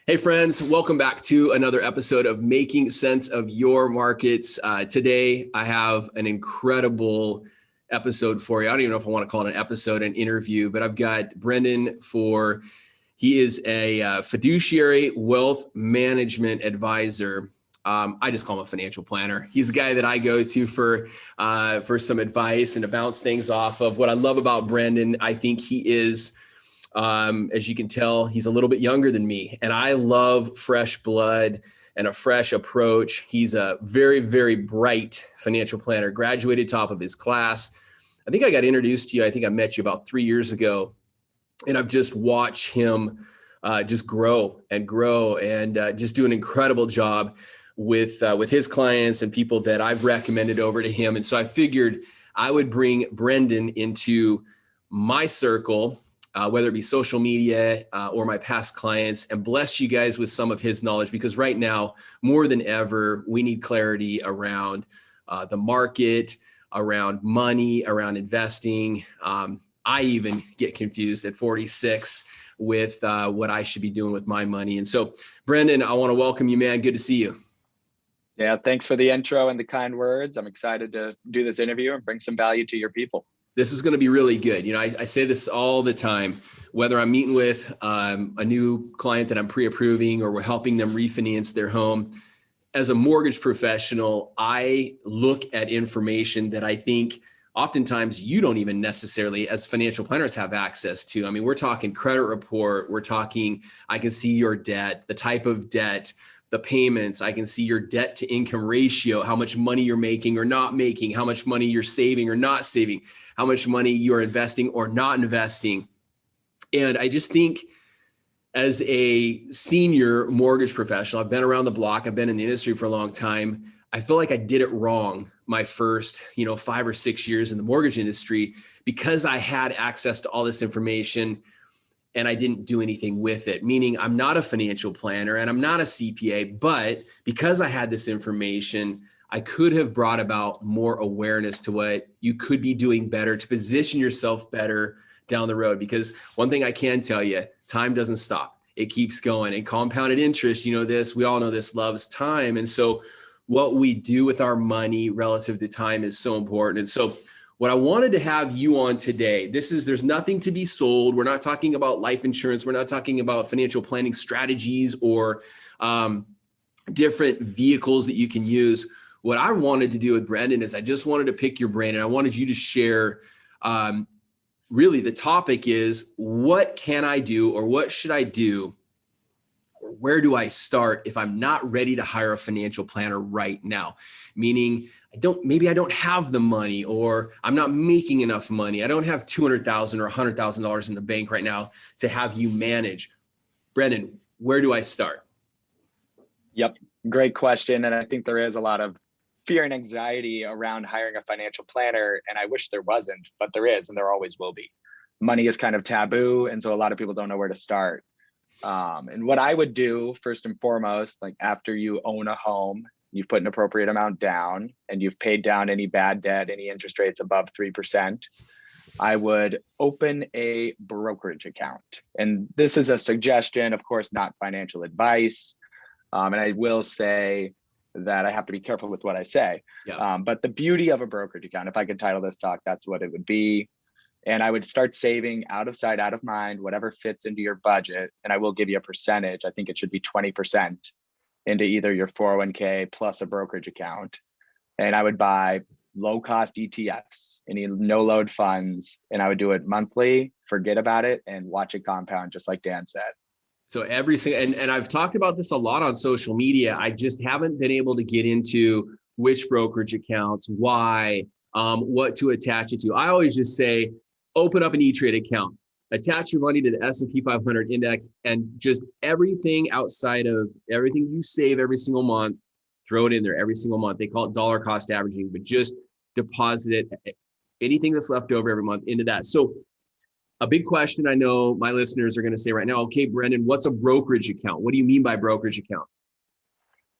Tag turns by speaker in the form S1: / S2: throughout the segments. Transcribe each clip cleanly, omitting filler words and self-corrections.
S1: Hey friends, welcome back to another episode of Making Sense of Your Markets. Today, I have an incredible episode for you. I don't even know if I want to call it an episode, an interview, but I've got Brendan Foor. He is a fiduciary wealth management advisor. I just call him a financial planner. He's the guy that I go to for some advice and to bounce things off of. What I love about Brendan, I think he is, as you can tell, he's a little bit younger than me, and I love fresh blood and a fresh approach. He's a very, very bright financial planner, graduated top of his class. I think I got introduced to you. I think I met you about 3 years ago, and I've just watched him just grow and grow and just do an incredible job with his clients and people that I've recommended over to him. And so I figured I would bring Brendan into my circle, whether it be social media or my past clients, and bless you guys with some of his knowledge, because right now, more than ever, we need clarity around the market, around money, around investing. I even get confused at 46 with what I should be doing with my money. And so, Brendan, I want to welcome you, man. Good to see you.
S2: Yeah, thanks for the intro and the kind words. I'm excited to do this interview and bring some value to your people.
S1: This is going to be really good. You know, I say this all the time, whether I'm meeting with a new client that I'm pre-approving or we're helping them refinance their home. As a mortgage professional, I look at information that I think oftentimes you don't even necessarily, as financial planners, have access to. I mean, we're talking credit report. We're talking, I can see your debt, the type of debt, the payments. I can see your debt to income ratio, how much money you're making or not making, how much money you're saving or not saving, how much money you're investing or not investing. And I just think as a senior mortgage professional, I've been around the block, I've been in the industry for a long time. I feel like I did it wrong my first, 5 or 6 years in the mortgage industry because I had access to all this information and I didn't do anything with it. Meaning I'm not a financial planner and I'm not a CPA, but because I had this information, I could have brought about more awareness to what you could be doing better to position yourself better down the road. Because one thing I can tell you, time doesn't stop. It keeps going. And compounded interest, we all know this, loves time. And so what we do with our money relative to time is so important. And so what I wanted to have you on today, there's nothing to be sold. We're not talking about life insurance. We're not talking about financial planning strategies or different vehicles that you can use. What I wanted to do with Brendan is I just wanted to pick your brain, and I wanted you to share, really the topic is, what can I do or what should I do? Or where do I start if I'm not ready to hire a financial planner right now? Meaning maybe I don't have the money, or I'm not making enough money. I don't have $200,000 or $100,000 in the bank right now to have you manage. Brendan, where do I start?
S2: Yep, great question. And I think there is a lot of fear and anxiety around hiring a financial planner. And I wish there wasn't, but there is, and there always will be. Money is kind of taboo. And so a lot of people don't know where to start. And what I would do first and foremost, like after you own a home, you've put an appropriate amount down and you've paid down any bad debt, any interest rates above 3%, I would open a brokerage account. And this is a suggestion, of course, not financial advice. And I will say that I have to be careful with what I say.
S1: Yeah.
S2: But the beauty of a brokerage account, if I could title this talk, that's what it would be. And I would start saving out of sight, out of mind, whatever fits into your budget. And I will give you a percentage. I think it should be 20% into either your 401k plus a brokerage account. And I would buy low cost ETFs, any no load funds. And I would do it monthly, forget about it, and watch it compound, just like Dan said.
S1: So every single, and I've talked about this a lot on social media. I just haven't been able to get into which brokerage accounts, why, what to attach it to. I always just say, open up an E-Trade account, attach your money to the S&P 500 index, and just everything outside of everything you save every single month, throw it in there every single month. They call it dollar cost averaging, but just deposit it, anything that's left over every month into that. So a big question I know my listeners are going to say right now, okay, Brendan, what's a brokerage account? What do you mean by brokerage account?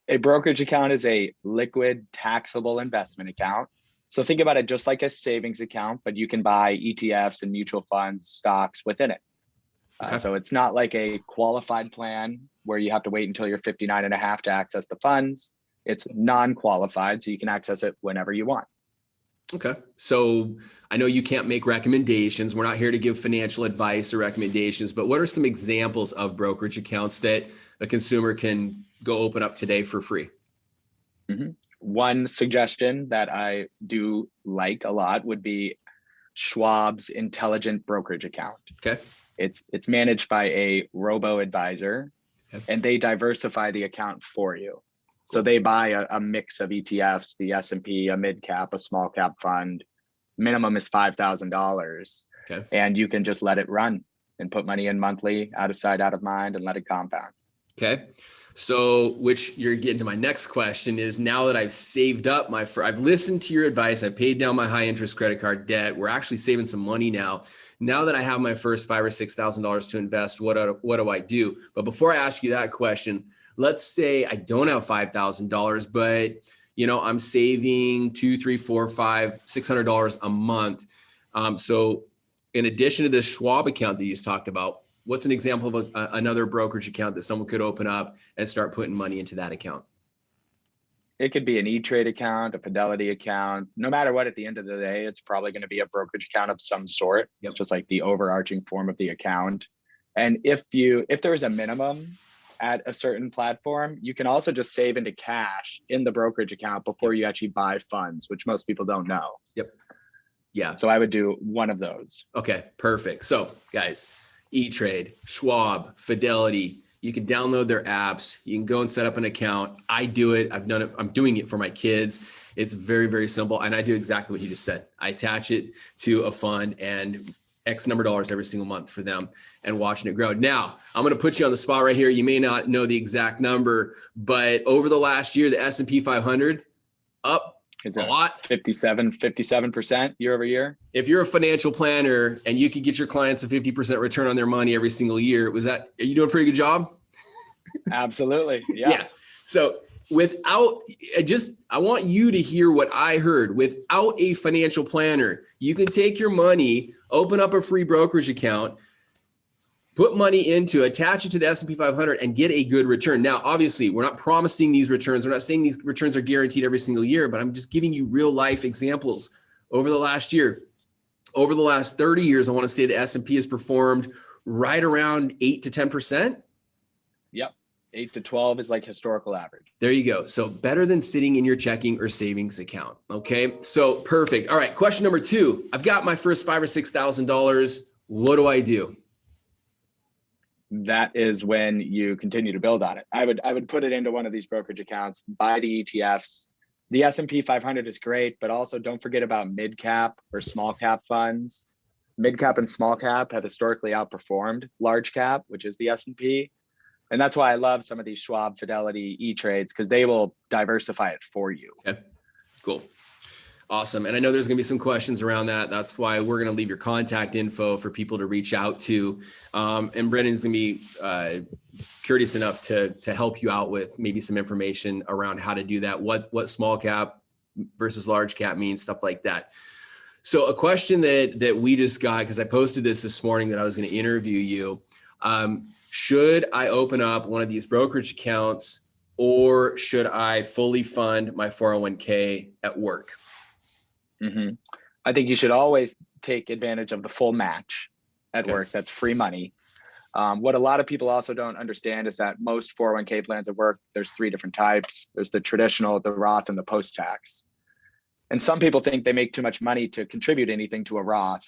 S2: A brokerage account is a liquid taxable investment account. So think about it just like a savings account, but you can buy ETFs and mutual funds, stocks within it.
S1: Okay.
S2: So it's not like a qualified plan where you have to wait until you're 59 and a half to access the funds. It's non-qualified, so you can access it whenever you want.
S1: Okay. So I know you can't make recommendations. We're not here to give financial advice or recommendations, but what are some examples of brokerage accounts that a consumer can go open up today for free?
S2: One suggestion that I do like a lot would be Schwab's intelligent brokerage account.
S1: Okay.
S2: It's managed by a robo advisor,
S1: Okay.
S2: and they diversify the account for you. So they buy a mix of ETFs, the S&P, a mid cap, a small cap fund. Minimum is $5,000.
S1: Okay.
S2: And you can just let it run and put money in monthly, out of sight, out of mind, and let it compound.
S1: Okay. So, which you're getting to my next question is, now that I've saved up I've listened to your advice, I've paid down my high interest credit card debt. We're actually saving some money now. Now that I have my first $5,000 or $6,000 to invest, what do I do? But before I ask you that question, let's say I don't have $5,000, but I'm saving $200, $300, $400, $500, $600 a month. So in addition to this Schwab account that you just talked about, what's an example of another brokerage account that someone could open up and start putting money into that account?
S2: It could be an E-Trade account, a Fidelity account. No matter what, at the end of the day, it's probably going to be a brokerage account of some sort.
S1: Yep.
S2: Just like the overarching form of the account. And if there's a minimum at a certain platform, you can also just save into cash in the brokerage account before you actually buy funds, which most people don't know.
S1: Yep. Yeah.
S2: So I would do one of those.
S1: Okay, perfect. So guys, E-Trade, Schwab, Fidelity, you can download their apps. You can go and set up an account. I do it. I've done it. I'm doing it for my kids. It's very, very simple. And I do exactly what you just said. I attach it to a fund and X number of dollars every single month for them and watching it grow. Now, I'm going to put you on the spot right here. You may not know the exact number, but over the last year, the S&P 500 up
S2: Is
S1: a lot.
S2: 57% year over year.
S1: If you're a financial planner and you could get your clients a 50% return on their money every single year, are you doing a pretty good job?
S2: Absolutely. Yeah.
S1: So I want you to hear what I heard. Without a financial planner, you can take your money, open up a free brokerage account, put money into, attach it to the S&P 500 and get a good return. Now, obviously, we're not promising these returns. We're not saying these returns are guaranteed every single year, but I'm just giving you real life examples over the last year. Over the last 30 years, I want to say the S&P has performed right around 8 to 10%.
S2: Yep. 8 to 12 is like historical average.
S1: There you go. So better than sitting in your checking or savings account. Okay. So perfect. All right. Question number 2. I've got my first $5,000 or $6,000. What do I do?
S2: That is when you continue to build on it. I would put it into one of these brokerage accounts, buy the ETFs. The S&P 500 is great, but also don't forget about mid cap or small cap funds. Mid cap and small cap have historically outperformed large cap, which is the S&P. And that's why I love some of these Schwab, Fidelity, E-Trades, because they will diversify it for you.
S1: Okay, cool. Awesome. And I know there's going to be some questions around that. That's why we're going to leave your contact info for people to reach out to. And Brendan's going to be courteous enough to help you out with maybe some information around how to do that, what small cap versus large cap means, stuff like that. So a question that we just got, because I posted this morning that I was going to interview you. Should I open up one of these brokerage accounts or should I fully fund my 401k at work?
S2: Mm-hmm. I think you should always take advantage of the full match at work. That's free money. What a lot of people also don't understand is that most 401k plans at work, there's 3 different types. There's the traditional, the Roth, and the post-tax. And some people think they make too much money to contribute anything to a Roth,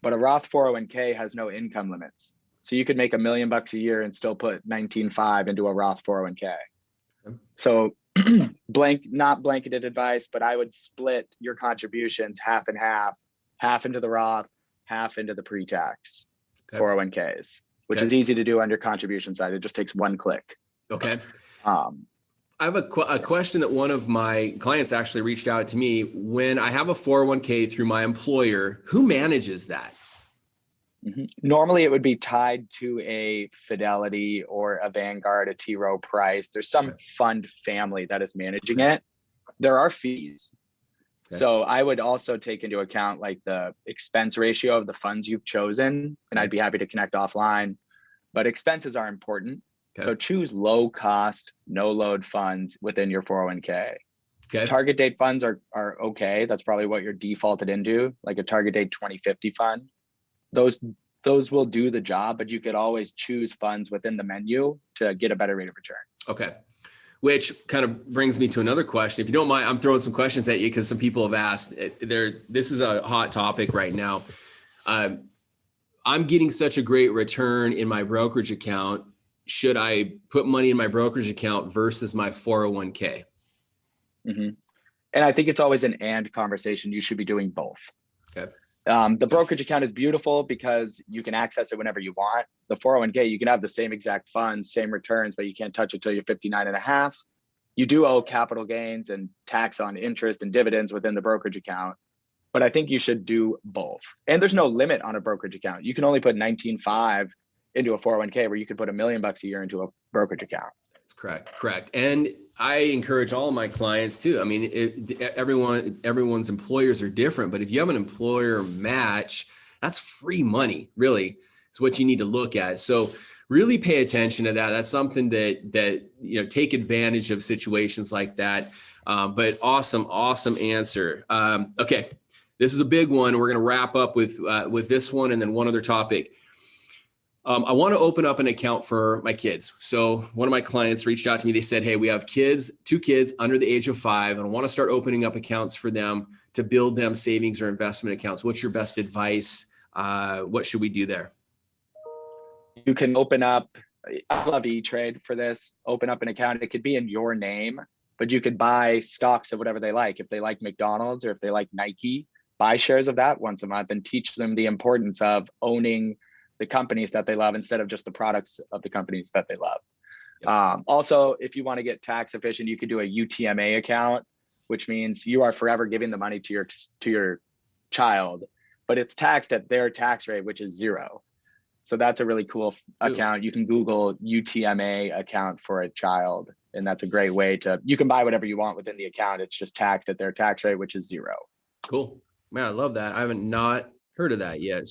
S2: but a Roth 401k has no income limits. So you could make $1 million a year and still put 19.5 into a Roth 401k. So not blanketed advice, but I would split your contributions half and half into the Roth, half into the pre-tax 401ks, which is easy to do on your contribution side. It just takes one click.
S1: Okay. I have a question that one of my clients actually reached out to me. When I have a 401k through my employer, who manages that?
S2: Mm-hmm. Normally it would be tied to a Fidelity or a Vanguard, a T. Rowe Price. There's some fund family that is managing it. There are fees. So I would also take into account like the expense ratio of the funds you've chosen. And I'd be happy to connect offline. but expenses are important.
S1: Okay.
S2: So choose low cost, no load funds within your 401k.
S1: Okay.
S2: Target date funds are okay. That's probably what you're defaulted into, like a target date 2050 fund. Those will do the job, but you could always choose funds within the menu to get a better rate of return.
S1: Okay. Which kind of brings me to another question. If you don't mind, I'm throwing some questions at you because some people have asked. This is a hot topic right now. I'm getting such a great return in my brokerage account. Should I put money in my brokerage account versus my 401k?
S2: Mm-hmm. And I think it's always an and conversation. You should be doing both.
S1: Okay.
S2: The brokerage account is beautiful because you can access it whenever you want. The 401k, you can have the same exact funds, same returns, but you can't touch it till you're 59 and a half. You do owe capital gains and tax on interest and dividends within the brokerage account, but I think you should do both. And there's no limit on a brokerage account. You can only put 19.5 into a 401k, where you could put $1 million a year into a brokerage account.
S1: That's correct. And I encourage all of my clients too. I mean, everyone's employers are different, but if you have an employer match, that's free money, really. It's what you need to look at. So really pay attention to that. That's something that take advantage of situations like that. But awesome answer. Okay, this is a big one. We're going to wrap up with this one and then one other topic. I want to open up an account for my kids. So one of my clients reached out to me. They said, hey, we have two kids under the age of 5, and I want to start opening up accounts for them to build them savings or investment accounts. What's your best advice? What should we do there?
S2: You can open up, I love E-Trade for this, open up an account. It could be in your name, but you could buy stocks of whatever they like. If they like McDonald's or if they like Nike, buy shares of that once a month and teach them the importance of owning the companies that they love instead of just the products of the companies that they love. Yep. Also, if you want to get tax efficient, you could do a UTMA account, which means you are forever giving the money to your child, but it's taxed at their tax rate, which is 0. So that's a really cool account. You can Google UTMA account for a child, and that's a great way you can buy whatever you want within the account. It's just taxed at their tax rate, which is 0.
S1: Cool. Man, I love that. I haven't not heard of that yet.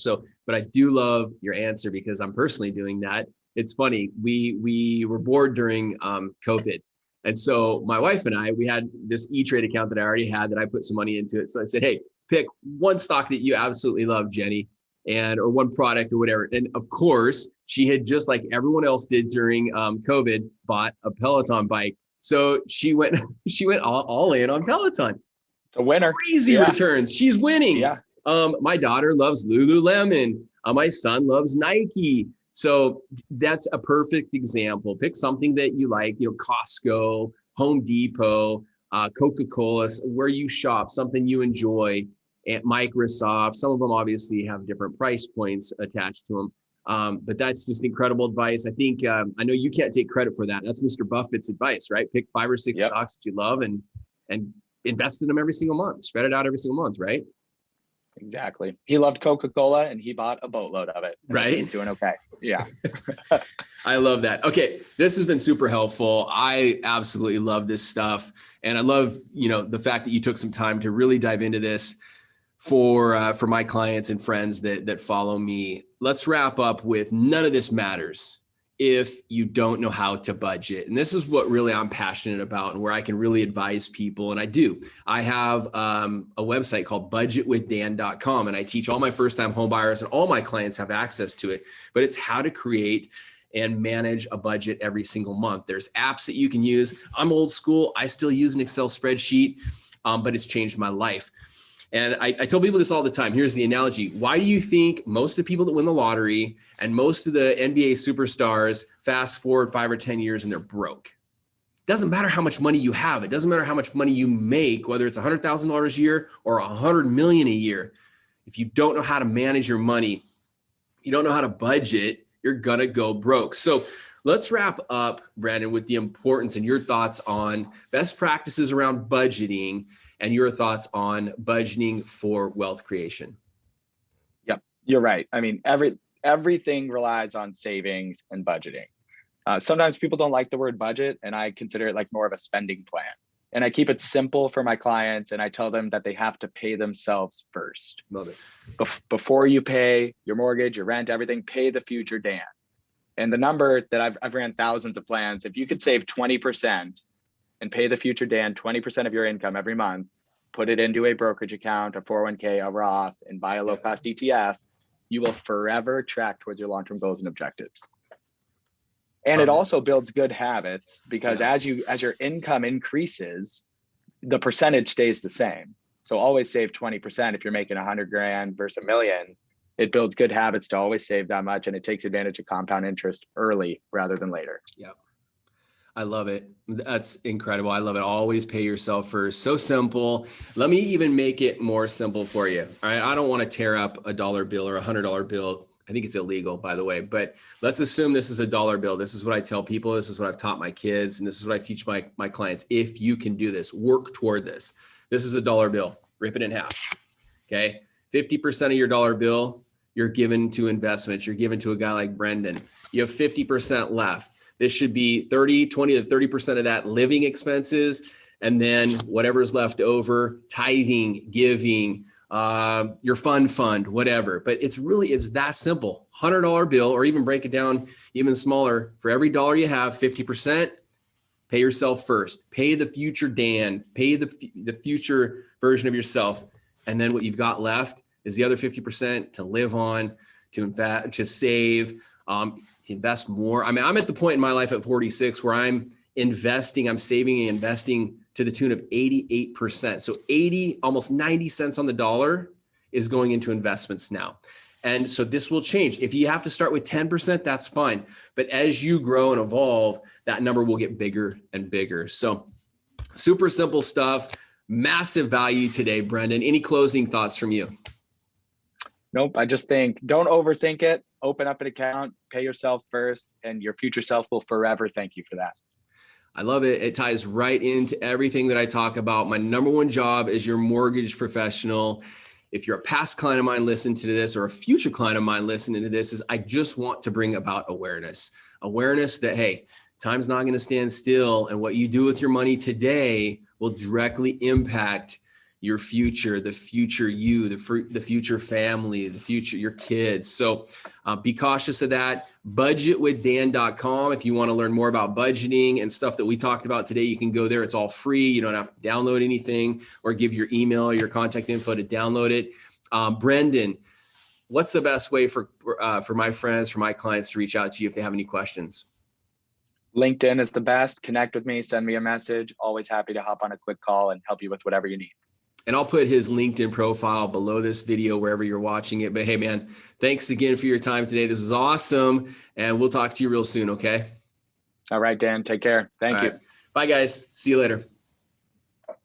S1: But I do love your answer because I'm personally doing that. It's funny. We were bored during COVID. And so my wife and I, we had this E-Trade account that I already had that I put some money into it. So I said, hey, pick one stock that you absolutely love, Jenny, or one product or whatever. And of course, she had, just like everyone else did during COVID, bought a Peloton bike. So she went all in on Peloton.
S2: It's a winner.
S1: Crazy returns. She's winning.
S2: Yeah.
S1: My daughter loves Lululemon. My son loves Nike. So that's a perfect example. Pick something that you like, Costco, Home Depot, Coca-Cola, where you shop, something you enjoy, and Microsoft. Some of them obviously have different price points attached to them. But that's just incredible advice. I think, I know you can't take credit for that. That's Mr. Buffett's advice, right? Pick 5 or 6 stocks that you love and invest in them every single month, spread it out every single month, right?
S2: Exactly. He loved Coca-Cola and he bought a boatload of it.
S1: Right.
S2: He's doing okay. Yeah.
S1: I love that. Okay. This has been super helpful. I absolutely love this stuff. And I love, the fact that you took some time to really dive into this for my clients and friends that follow me. Let's wrap up with none of this matters if you don't know how to budget. And this is what really I'm passionate about and where I can really advise people. And I do. I have a website called budgetwithdan.com, and I teach all my first-time home buyers, and all my clients have access to it. But it's how to create and manage a budget every single month. There's apps that you can use. I'm old school. I still use an Excel spreadsheet, but it's changed my life. And I tell people this all the time. Here's the analogy. Why do you think most of the people that win the lottery and most of the NBA superstars fast forward 5 or 10 years and they're broke? It doesn't matter how much money you have. It doesn't matter how much money you make, whether it's $100,000 a year or $100 million a year. If you don't know how to manage your money, you don't know how to budget, you're going to go broke. So let's wrap up, Brendan, with the importance and your thoughts on best practices around budgeting and your thoughts on budgeting for wealth creation.
S2: Yep, you're right. I mean, everything relies on savings and budgeting. Sometimes people don't like the word budget, and I consider it like more of a spending plan. And I keep it simple for my clients, and I tell them that they have to pay themselves first.
S1: Love it.
S2: Before you pay your mortgage, your rent, everything, pay the future Dan. And the number that I've ran thousands of plans, if you could save 20% and pay the future Dan 20% of your income every month, put it into a brokerage account, a 401k, a Roth, and buy a low cost ETF, you will forever track towards your long-term goals and objectives. And it also builds good habits, because as your income increases, the percentage stays the same. So always save 20%. If you're making 100 grand versus $1 million, it builds good habits to always save that much. And it takes advantage of compound interest early rather than later.
S1: Yeah. I love it. That's incredible. I love it. Always pay yourself first. So simple. Let me even make it more simple for you. All right. I don't want to tear up a dollar bill or $100 bill. I think it's illegal, by the way, but let's assume this is a dollar bill. This is what I tell people. This is what I've taught my kids. And this is what I teach my clients. If you can do this, work toward this. This is a dollar bill. Rip it in half. Okay. 50% of your dollar bill, you're given to investments. You're given to a guy like Brendan. You have 50% left. This should be 20 to 30% of that living expenses. And then whatever's left over, tithing, giving, your fund, whatever. But it's that simple. $100 bill, or even break it down even smaller. For every dollar you have, 50%, pay yourself first. Pay the future Dan, pay the future version of yourself. And then what you've got left is the other 50% to live on, to invest, to save, to invest more. I mean, I'm at the point in my life at 46 where I'm saving and investing to the tune of 88%. So 80, almost 90 cents on the dollar is going into investments now. And so this will change. If you have to start with 10%, that's fine. But as you grow and evolve, that number will get bigger and bigger. So super simple stuff, massive value today, Brendan. Any closing thoughts from you?
S2: Nope. I just think don't overthink it. Open up an account, pay yourself first, and your future self will forever thank you for that.
S1: I love it. It ties right into everything that I talk about. My number one job as your mortgage professional, if you're a past client of mine listening to this, or a future client of mine listening to this, is I just want to bring about awareness that, hey, time's not going to stand still. And what you do with your money today will directly impact your future, the future you, the future family, the future, your kids. So be cautious of that. Budgetwithdan.com. If you want to learn more about budgeting and stuff that we talked about today, you can go there. It's all free. You don't have to download anything or give your email or your contact info to download it. Brendan, what's the best way for my friends, for my clients to reach out to you if they have any questions?
S2: LinkedIn is the best. Connect with me, send me a message. Always happy to hop on a quick call and help you with whatever you need.
S1: And I'll put his LinkedIn profile below this video, wherever you're watching it. But hey, man, thanks again for your time today. This was awesome. And we'll talk to you real soon, okay?
S2: All right, Dan, take care. Thank you.
S1: Bye, guys. See you later.